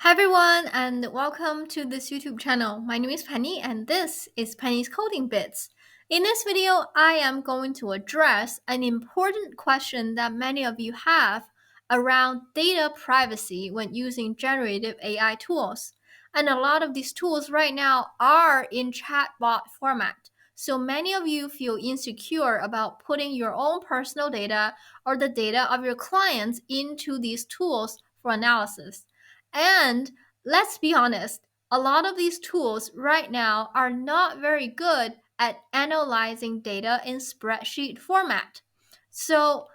Hi everyone, and welcome to this YouTube channel. My name is Penny, and this is Penny's Coding Bits. In this video, I am going to address an important question that many of you have around data privacy when using generative AI tools. And a lot of these tools right now are in chatbot format. So many of you feel insecure about putting your own personal data or the data of your clients into these tools for analysis. And let's be honest, a lot of these tools right now are not very good at analyzing data in spreadsheet format. So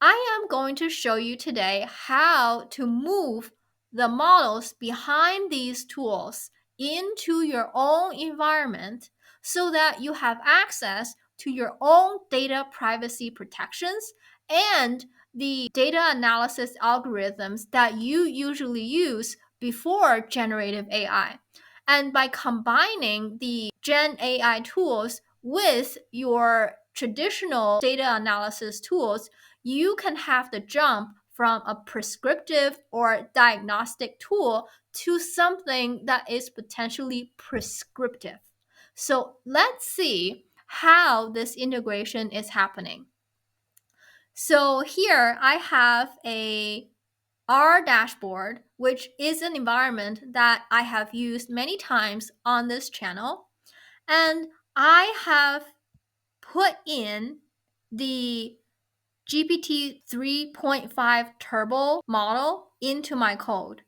I am going to show you today how to move the models behind these tools into your own environment so that you have access to your own data privacy protections and the data analysis algorithms that you usually use before generative AI. And by combining the Gen AI tools with your traditional data analysis tools, you can have the jump from a prescriptive or diagnostic tool to something that is potentially prescriptive. So let's see how this integration is happening. So here I have a R dashboard, which is an environment that I have used many times on this channel. And I have put in the GPT 3.5 Turbo model into my code.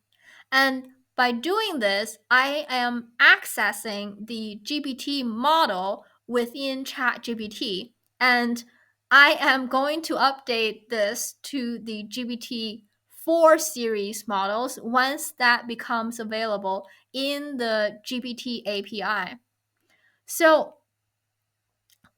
And by doing this, I am accessing the GPT model within ChatGPT. And I am going to update this to the GPT 4 series models once that becomes available in the GPT API. So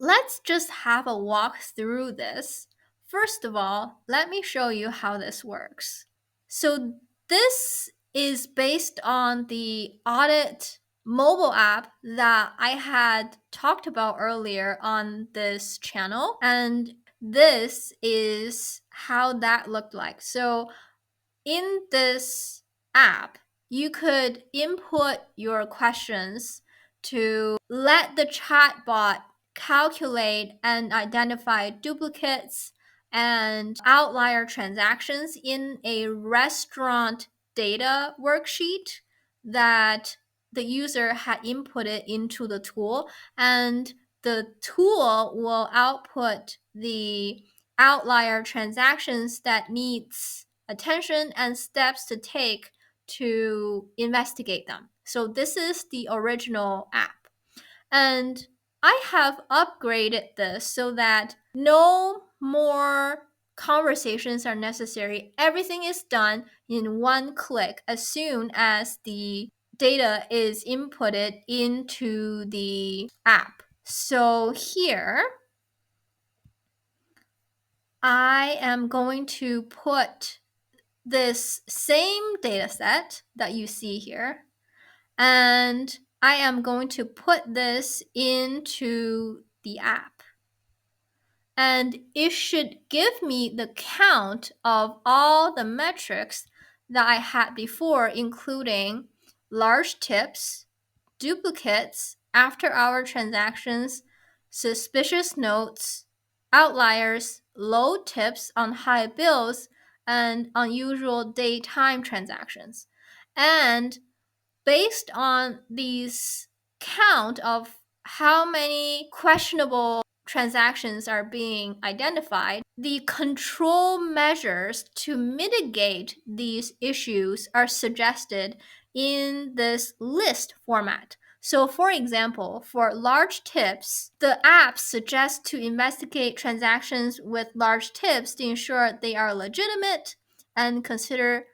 let's just have a walk through this. First of all, let me show you how this works. So this is based on the audit mobile app that I had talked about earlier on this channel. And this is how that looked like. So in this app, you could input your questions to let the chatbot calculate and identify duplicates and outlier transactions in a restaurant data worksheet that the user had inputted into the tool, and the tool will output the outlier transactions that needs attention and steps to take to investigate them. So this is the original app. And I have upgraded this so that no more conversations are necessary. Everything is done in one click as soon as the data is inputted into the app. So here, I am going to put this same data set that you see here, and I am going to put this into the app. And it should give me the count of all the metrics that I had before, including large tips, duplicates, after-hour transactions, suspicious notes, outliers, low tips on high bills, and unusual daytime transactions. And based on these count of how many questionable transactions are being identified, the control measures to mitigate these issues are suggested in this list format. So for example, for large tips, the app suggests to investigate transactions with large tips to ensure they are legitimate and consider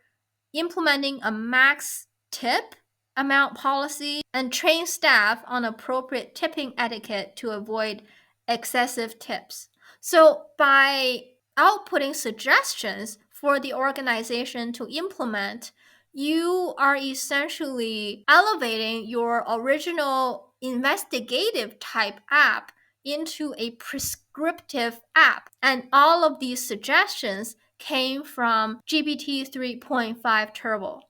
implementing a max tip amount policy and train staff on appropriate tipping etiquette to avoid excessive tips. So by outputting suggestions for the organization to implement, you are essentially elevating your original investigative type app into a prescriptive app. And all of these suggestions came from GPT 3.5 Turbo.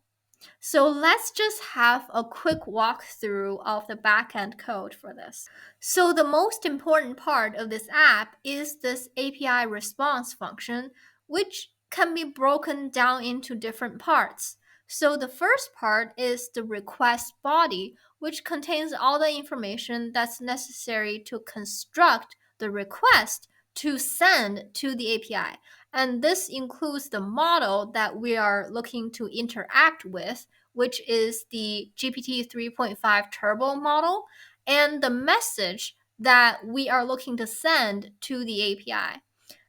So let's just have a quick walkthrough of the backend code for this. So the most important part of this app is this API response function, which can be broken down into different parts. So the first part is the request body, which contains all the information that's necessary to construct the request to send to the API. And this includes the model that we are looking to interact with, which is the GPT 3.5 Turbo model, and the message that we are looking to send to the API.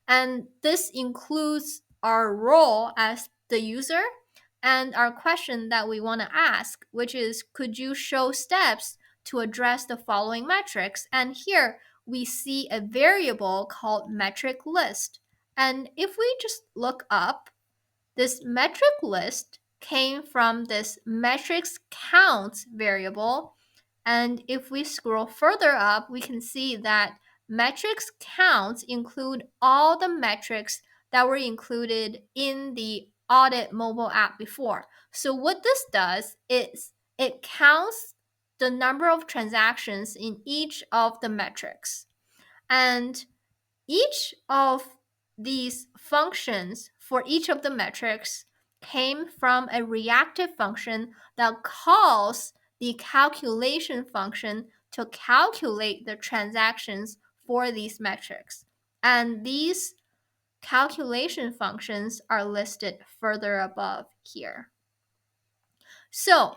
And this includes our role as the user and our question that we want to ask, which is, could you show steps to address the following metrics? And here we see a variable called metric list. And if we just look up, this metric list came from this metrics counts variable. And if we scroll further up, we can see that metrics counts include all the metrics that were included in the audit mobile app before. So what this does is it counts the number of transactions in each of the metrics. And each of these functions for each of the metrics came from a reactive function that calls the calculation function to calculate the transactions for these metrics. And these calculation functions are listed further above here. So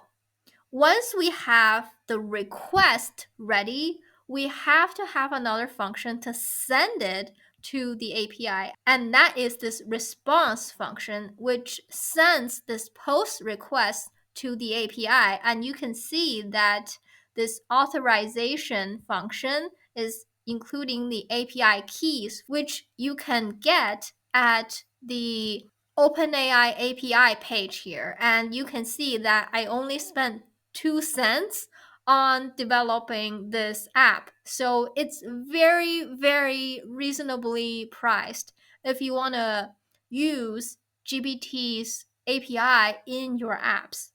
once we have the request ready, we have to have another function to send it to the API. And that is this response function, which sends this post request to the API. And you can see that this authorization function is including the API keys, which you can get at the OpenAI API page here. And you can see that I only spent 2 cents on developing this app. So it's very, very reasonably priced if you want to use GPT's API in your apps.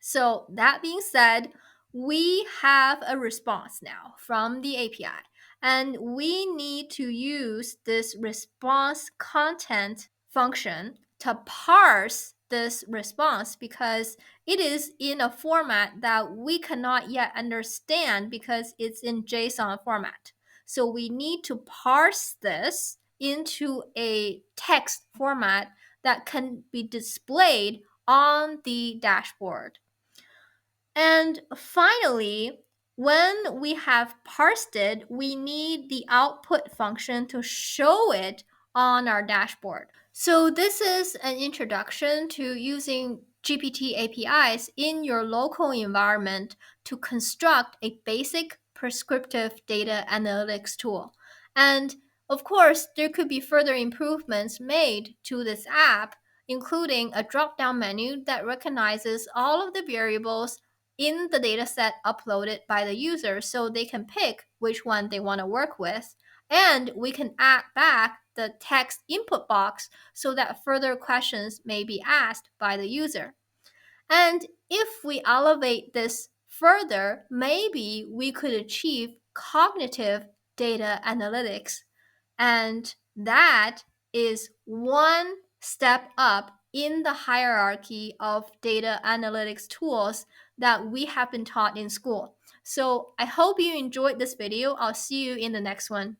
So that being said, we have a response now from the API, and we need to use this response content function to parse this response because it is in a format that we cannot yet understand because it's in JSON format. So we need to parse this into a text format that can be displayed on the dashboard. And finally, when we have parsed it, we need the output function to show it on our dashboard. So this is an introduction to using GPT APIs in your local environment to construct a basic prescriptive data analytics tool. And of course, there could be further improvements made to this app, including a drop-down menu that recognizes all of the variables in the dataset uploaded by the user so they can pick which one they want to work with. And we can add back the text input box so that further questions may be asked by the user. And if we elevate this further, maybe we could achieve cognitive data analytics. And that is one step up in the hierarchy of data analytics tools that we have been taught in school. So I hope you enjoyed this video. I'll see you in the next one.